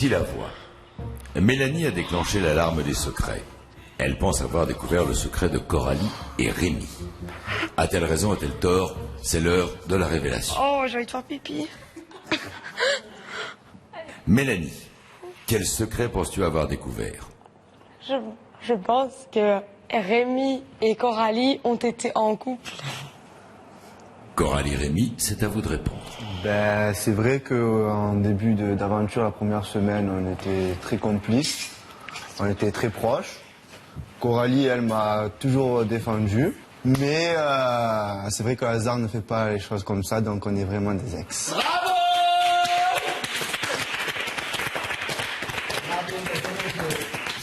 Si la voix. Mélanie a déclenché l'alarme des secrets. Elle pense avoir découvert le secret de Coralie et Rémi. A-t-elle raison, a-t-elle tort? C'est l'heure de la révélation. Oh, j'ai envie de faire pipi. Mélanie, quel secret penses-tu avoir découvert? Je pense que Rémi et Coralie ont été en couple. Coralie, Rémi, c'est à vous de répondre. C'est vrai qu'en début d'aventure, la première semaine, on était très complices. On était très proches. Coralie, elle m'a toujours défendu. Mais c'est vrai que le hasard ne fait pas les choses comme ça, donc on est vraiment des ex. Bravo!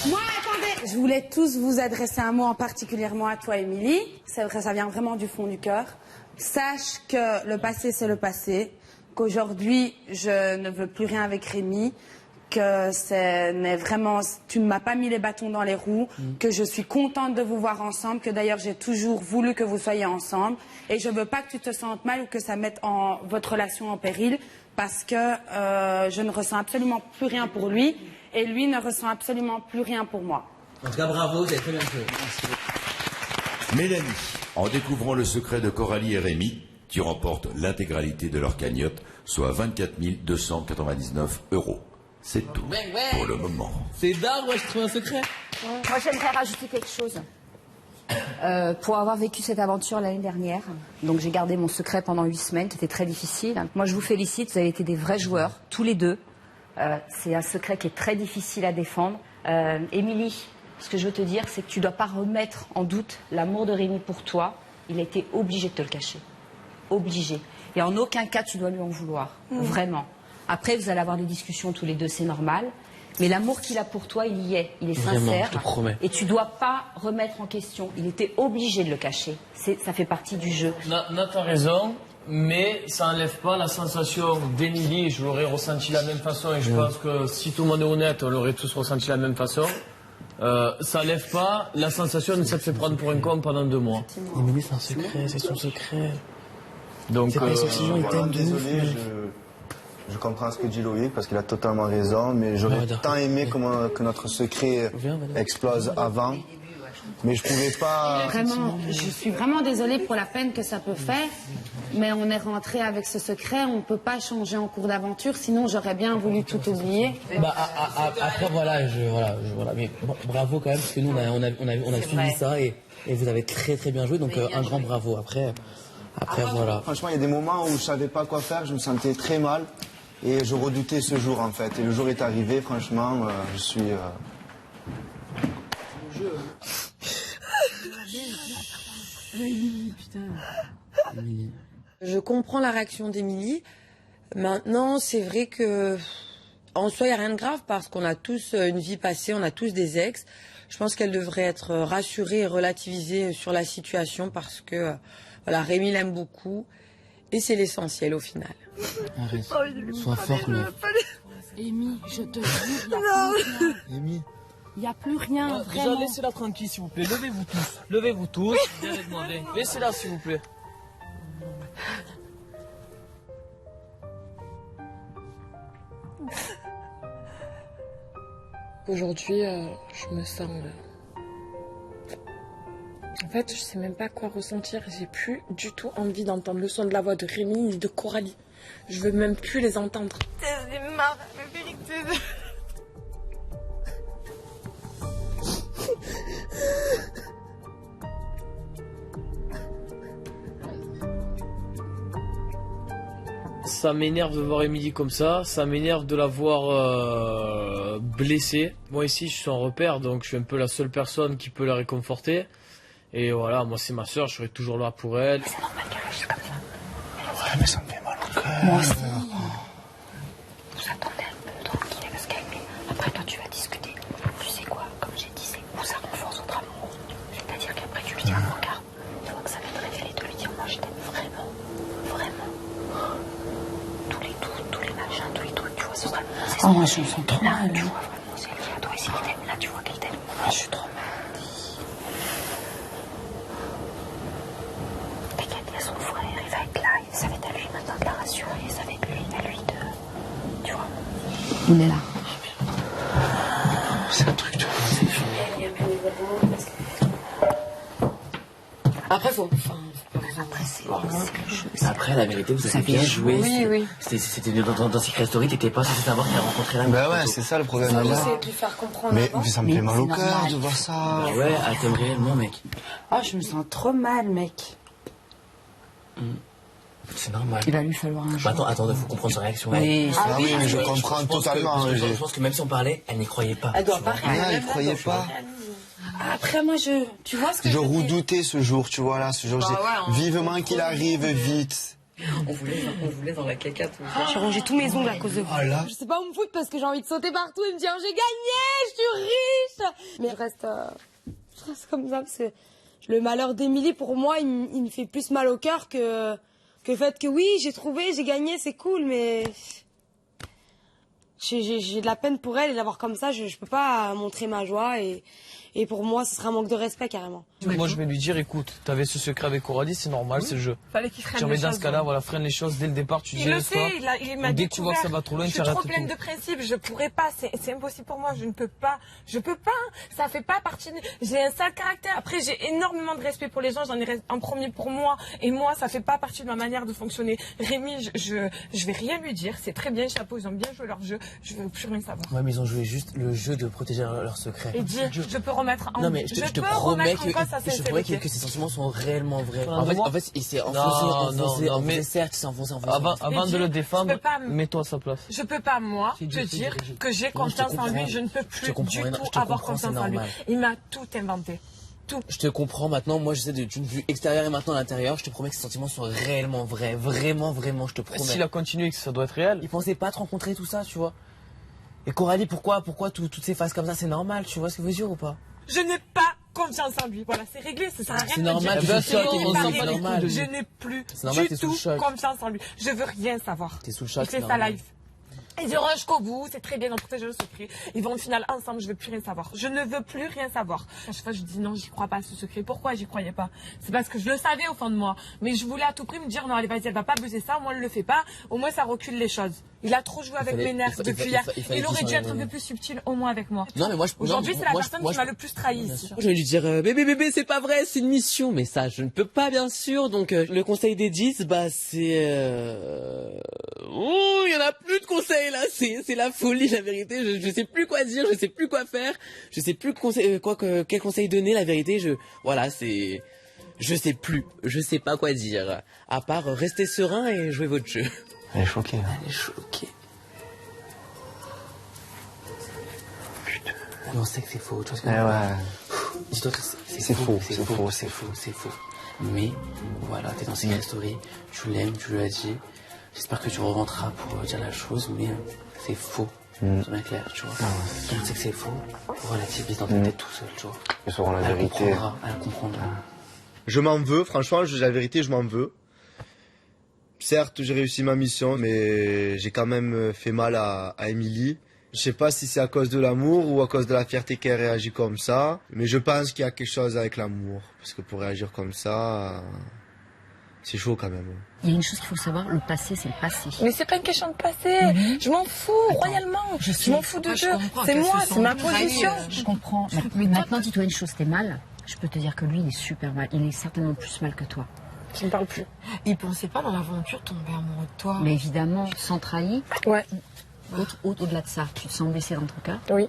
Moi, attendez, je voulais tous vous adresser un mot en particulièrement à toi, Émilie. C'est vrai, ça vient vraiment du fond du cœur. Sache que le passé, c'est le passé. Qu'aujourd'hui, je ne veux plus rien avec Rémi. Que tu ne m'as pas mis les bâtons dans les roues, que je suis contente de vous voir ensemble, que d'ailleurs j'ai toujours voulu que vous soyez ensemble, et je veux pas que tu te sentes mal ou que ça mette votre relation en péril, parce que je ne ressens absolument plus rien pour lui, et lui ne ressent absolument plus rien pour moi. En tout cas, bravo, vous avez très bien joué. Mélanie, en découvrant le secret de Coralie et Rémi, tu remportes l'intégralité de leur cagnotte, soit 24 299 €. C'est tout pour le moment. C'est dingue, moi je trouve un secret. Moi, j'aimerais rajouter quelque chose. Pour avoir vécu cette aventure l'année dernière, donc j'ai gardé mon secret pendant 8 semaines, c'était très difficile. Moi, je vous félicite, vous avez été des vrais joueurs, tous les deux. C'est un secret qui est très difficile à défendre. Émilie, ce que je veux te dire, c'est que tu ne dois pas remettre en doute l'amour de Rémi pour toi. Il a été obligé de te le cacher. Obligé. Et en aucun cas, tu dois lui en vouloir. Vraiment. Après, vous allez avoir des discussions tous les deux, c'est normal. Mais l'amour qu'il a pour toi, il y est. Il est Vraiment, sincère. je te promets. Et tu ne dois pas remettre en question. Il était obligé de le cacher. Ça fait partie du jeu. Nat a raison, mais ça n'enlève pas la sensation d'Émilie. Je l'aurais ressenti de la même façon et je pense que si tout le monde est honnête, on l'aurait tous ressenti de la même façon. Ça n'enlève pas la sensation de s'être fait prendre pour un con pendant 2 mois. Émilie, c'est un secret, c'est son secret. Donc, C'est pas si gens, ils t'aiment de ouf, Désolé, mec. je comprends ce que dit Loïc parce qu'il a totalement raison, mais j'aurais tant aimé que notre secret explose avant. Mais je pouvais pas. Vraiment, je suis vraiment désolée pour la peine que ça peut faire, mais on est rentré avec ce secret, on ne peut pas changer en cours d'aventure, sinon j'aurais bien voulu tout oublier. Après, voilà. Mais bon, bravo quand même, parce que nous, on a suivi ça et vous avez très très bien joué, donc un grand bravo. Après, voilà. Franchement, il y a des moments où je savais pas quoi faire, je me sentais très mal et je redoutais ce jour en fait. Et le jour est arrivé, franchement, je suis. Je comprends la réaction d'Émilie. Maintenant, c'est vrai que en soi, il n'y a rien de grave parce qu'on a tous une vie passée, on a tous des ex. Je pense qu'elle devrait être rassurée et relativisée sur la situation parce que voilà, Rémi l'aime beaucoup et c'est l'essentiel au final. Arrête. Sois forte, meuf. Amy, je te jure, Amy. il n'y a plus rien, déjà, vraiment. laissez-la tranquille, s'il vous plaît. Levez-vous tous. Levez-vous tous. Viens avec moi, viens. Laissez-la, s'il vous plaît. Aujourd'hui, je me sens... En fait, je sais même pas quoi ressentir. J'ai plus du tout envie d'entendre le son de la voix de Rémi ni de Coralie. Je veux même plus les entendre. J'en ai marre, la vérité. Ça m'énerve de voir Émilie comme ça m'énerve de la voir blessée. Moi ici je suis son repère, donc je suis un peu la seule personne qui peut la réconforter. Et voilà, moi c'est ma soeur, je serai toujours là pour elle. C'est normal qu'elle réagisse comme ça. Ouais, mais ça me fait mal au cœur. Moi aussi. Vous attendez un peu, tranquille, elle va se calmer. Après, toi, tu vas discuter. Tu sais quoi, comme j'ai dit, c'est où ça renforce votre amour. C'est-à-dire qu'après, tu lui dis, regarde, une fois que ça va te révéler, de lui dire, moi, je t'aime vraiment, vraiment. Tous les doutes, tous les machins, tous les trucs, tu vois, ce sera... Oh, moi, je me sens trop mal. Tu vois, vraiment, c'est lié à toi, et si il t'aime, là, tu vois qu'il t'aime. Je suis trop mal. T'inquiète, il y a son frère, il va être là, et ça va être à lui maintenant de la rassurer, ça va être lui, à lui de... Tu vois. Il est là. c'est un truc de... Après, Après, la vérité, vous avez bien joué. Oui. C'était dans Secret Story, t'étais pas censé savoir qu'il a rencontré la Bah ouais, c'est ça le problème. J'essaie de lui faire comprendre. Mais avant. ça me fait mal au cœur de voir ça. Bah ouais, elle t'aime réellement, mec. Ah, je me sens trop mal, mec. C'est normal. Il va lui falloir un jour. Attends, faut comprendre sa réaction. Oui, Mais je comprends totalement. Je pense que même si on parlait, elle n'y croyait pas. Elle doit pas Elle croyait pas. Après, moi, tu vois ce que Je je veux dire. redoutais ce jour, tu vois là, ce jour, vivement qu'il arrive vite. On voulait dans la caca tout ça. J'ai rangé tous mes ongles à cause de vous. Ah là. Je sais pas où me foutre parce que j'ai envie de sauter partout et me dire j'ai gagné, je suis riche. Mais je reste comme ça parce que le malheur d'Émilie pour moi il me fait plus mal au cœur que le fait que oui j'ai trouvé, j'ai gagné, c'est cool mais j'ai de la peine pour elle et l'avoir comme ça, je peux pas montrer ma joie et pour moi ce serait un manque de respect carrément. Moi je vais lui dire écoute, t'avais ce secret avec Coralie, c'est normal, c'est le jeu. Fallait qu'il freine Genre, les mais dans choses. ce cas-là, voilà, freine les choses dès le départ, tu dis Il le laisse pas. sait, il m'a Dès que tu vois que ça va trop loin, je tu suis arrêtes trop tout. pleine de principes, je pourrais pas, c'est impossible pour moi, je peux pas, ça fait pas partie de... J'ai un sale caractère, après j'ai énormément de respect pour les gens, j'en ai en premier pour moi, et moi ça fait pas partie de ma manière de fonctionner. Rémi, je vais rien lui dire, c'est très bien, chapeau, ils ont bien joué leur jeu, je veux plus rien savoir. Ouais, mais ils ont joué juste le jeu de protéger leur secret. Et dire, je peux remettre en Non mais je te promets que ces sentiments sont réellement vrais. En fait, il s'est enfoncé, certes, il s'est enfoncé. Avant de le défendre, je peux pas mets-toi à sa place. Je peux pas, moi, te dire que j'ai confiance en lui. Je ne peux plus du tout avoir confiance en lui. Il m'a tout inventé. Tout. Je te comprends maintenant. Moi, je sais d'une vue extérieure et maintenant à l'intérieur. Je te promets que ces sentiments sont réellement vrais. Vraiment, je te promets. S'il a continué et que ça doit être réel. Il pensait pas te rencontrer, tout ça, tu vois. Et Coralie, pourquoi toutes ces phases comme ça, c'est normal, tu vois ce que je veux dire ou pas? Je n'ai pas confiance en lui. Voilà, c'est réglé. Ça sert à rien C'est de normal, dire. c'est normal. Je n'ai plus du tout confiance en lui. Je veux rien savoir. T'es sous le choc. Il fait sa live. Ils iront jusqu'au bout, c'est très bien d'en protéger le secret. Ils vont au final ensemble, je veux plus rien savoir. Je ne veux plus rien savoir. À chaque fois, je dis non, j'y crois pas à ce secret. Pourquoi j'y croyais pas? C'est parce que je le savais au fond de moi. Mais je voulais à tout prix me dire non, allez, vas-y, elle va pas buzzer ça, au moins elle le fait pas. Au moins ça recule les choses. Il a trop joué avec mes nerfs depuis hier. Il aurait dû être un peu plus subtil, au moins avec moi. Non, mais moi, aujourd'hui, c'est la personne qui m'a le plus trahi ici. Je vais lui dire bébé, c'est pas vrai, c'est une mission. Mais ça, je ne peux pas, bien sûr. Donc, le conseil des 10, bah, c'est... Oh, il y en a plus de conseils, là. C'est la folie, la vérité. Je sais plus quoi dire, je sais plus quoi faire. Je sais plus quel conseil donner, la vérité. Voilà, c'est... Je sais plus. Je sais pas quoi dire. À part rester serein et jouer votre jeu. Elle est choquée. Elle est choquée. Putain. On sait que c'est faux. Tu vois ce que dis-toi que c'est faux. Mais voilà, t'es dans Secret Story, tu l'aimes, tu lui as dit. J'espère que tu rentreras pour dire la chose, mais c'est faux. C'est bien clair, tu vois. Quand on sait que c'est faux, faut relativiser dans ta tête tout seul, tu vois. Ils sauront la vérité. Elle comprendra. Je m'en veux, franchement, la vérité, je m'en veux. Certes, j'ai réussi ma mission, mais j'ai quand même fait mal à Émilie. Je sais pas si c'est à cause de l'amour ou à cause de la fierté qu'elle réagit comme ça, mais je pense qu'il y a quelque chose avec l'amour. Parce que pour réagir comme ça, c'est chaud quand même. Il y a une chose qu'il faut savoir, le passé, c'est le passé. Mais c'est pas une question de passé. Je m'en fous, royalement. Je m'en fous de jeu. C'est moi, c'est ma position. Je comprends. Mais maintenant, dis-toi une chose, t'es mal. Je peux te dire que lui, il est super mal. Il est certainement plus mal que toi. Qui me parle plus. Il pensait pas dans l'aventure tomber amoureux de toi. Mais évidemment, sans trahir. Ouais. Au-delà de ça, tu te sens blessé dans ton cœur? Oui.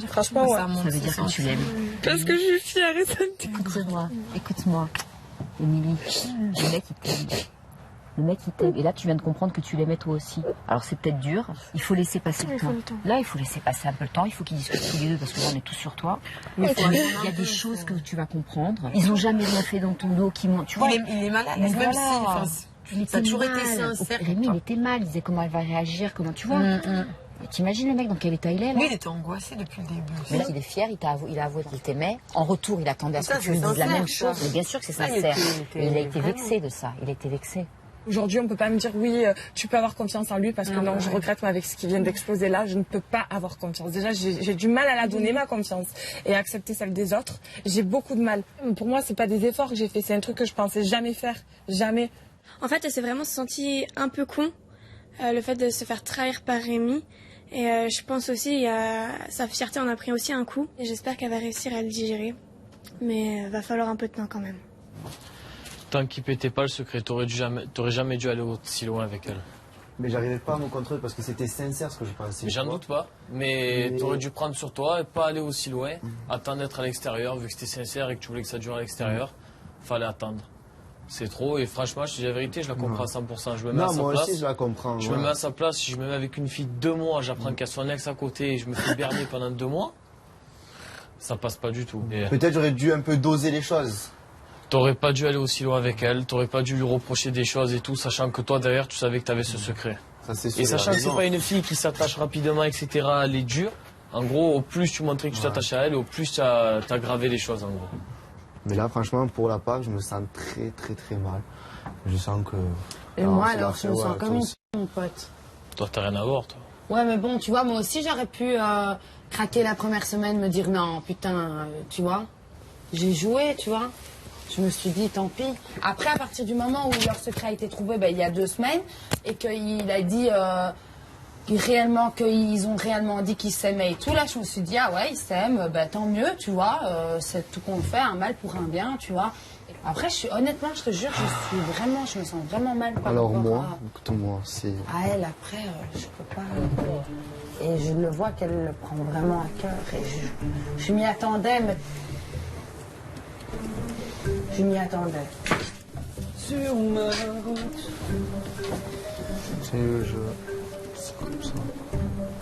Franchement, ouais. Ça veut dire que tu l'aimes. Parce que je suis fière et ça me dégoûte. Écoute-moi, Émilie, le mec il t'aime. Le mec il t'aime. Et là tu viens de comprendre que tu l'aimais toi aussi. Alors c'est peut-être dur, il faut laisser passer le temps. Là il faut laisser passer un peu le temps, il faut qu'ils discutent tous les deux parce que là on est tous sur toi. Mais il y a des choses que tu vas comprendre. Ils ont jamais rien fait dans ton dos qui montent. Tu vois, il est malade, même voilà. si ça a toujours été sincère. Rémi il était mal, il disait comment elle va réagir, comment tu vois. T'imagines le mec dans quel état il est là? Oui, il était angoissé depuis le début. Mais là, il est fier, il a avoué qu'il t'aimait. En retour, il attendait à ce que tu lui dises la même chose. Mais bien sûr que c'est sincère. Et il a été vexé de ça. Il a été vexé. Aujourd'hui, on peut pas me dire oui, tu peux avoir confiance en lui parce que non, je regrette moi, avec ce qui vient d'exploser là, je ne peux pas avoir confiance. Déjà, j'ai du mal à la donner ma confiance et à accepter celle des autres. J'ai beaucoup de mal. Pour moi, c'est pas des efforts que j'ai fait, c'est un truc que je pensais jamais faire, jamais. En fait, elle s'est vraiment sentie un peu con, le fait de se faire trahir par Rémi. Et je pense aussi, sa fierté en a pris aussi un coup. Et j'espère qu'elle va réussir à le digérer. Mais va falloir un peu de temps quand même. Tant qu'il pétait pas le secret, t'aurais jamais dû aller aussi loin avec elle. Mais j'arrivais pas à me contrôler parce que c'était sincère ce que je pensais. Mais j'en doute pas. Mais t'aurais dû prendre sur toi et pas aller aussi loin. Attendre d'être à l'extérieur, vu que c'était sincère et que tu voulais que ça dure à l'extérieur. Fallait attendre. C'est trop, et franchement, je te dis la vérité, je la comprends à 100%. Je me mets à sa moi place. aussi je la comprends. Je me mets à sa place, si je me mets avec une fille 2 mois, j'apprends qu'elle a son ex à côté et je me fais berner pendant 2 mois, ça passe pas du tout. Peut-être j'aurais dû un peu doser les choses. T'aurais pas dû aller aussi loin avec elle, t'aurais pas dû lui reprocher des choses et tout, sachant que toi derrière tu savais que t'avais ce secret. Ça, c'est sûr, et sachant que c'est pas une fille qui s'attache rapidement, etc., elle est dure. En gros, au plus tu montrais que tu t'attaches à elle, au plus tu as gravé les choses en gros. Mais là, franchement, pour la part, je me sens très très très mal. Je sens que... Et moi alors, je me sens comme mon pote. Toi, t'as rien à voir, toi. Ouais, mais bon, tu vois, moi aussi, j'aurais pu craquer la première semaine, me dire non, putain, tu vois. J'ai joué, tu vois. Je me suis dit, tant pis. Après, à partir du moment où leur secret a été trouvé, il y a 2 semaines, et qu'il a dit qu'ils ont réellement dit qu'ils s'aimaient et tout, là, je me suis dit, ah ouais, ils s'aiment, tant mieux, tu vois. C'est tout qu'on fait, un mal pour un bien, tu vois. Après, honnêtement, je te jure, je me sens vraiment mal par Alors rapport moi, écoute-moi, c'est... à elle, après, je peux pas... Et je le vois qu'elle le prend vraiment à cœur. Et je m'y attendais, mais... Je m'y attendais. Sur ma route. C'est comme ça.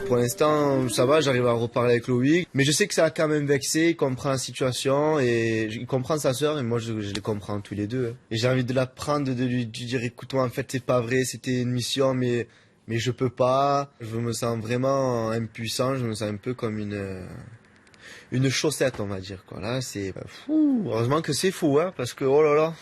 Pour l'instant, ça va, j'arrive à reparler avec Loïc. Mais je sais que ça a quand même vexé, il comprend la situation et il comprend sa sœur et moi je les comprends tous les deux. Et j'ai envie de la prendre, de lui dire écoute-moi, en fait c'est pas vrai, c'était une mission mais je peux pas. Je me sens vraiment impuissant, je me sens un peu comme une chaussette on va dire quoi. Là c'est fou. Heureusement que c'est fou hein, parce que oh là là.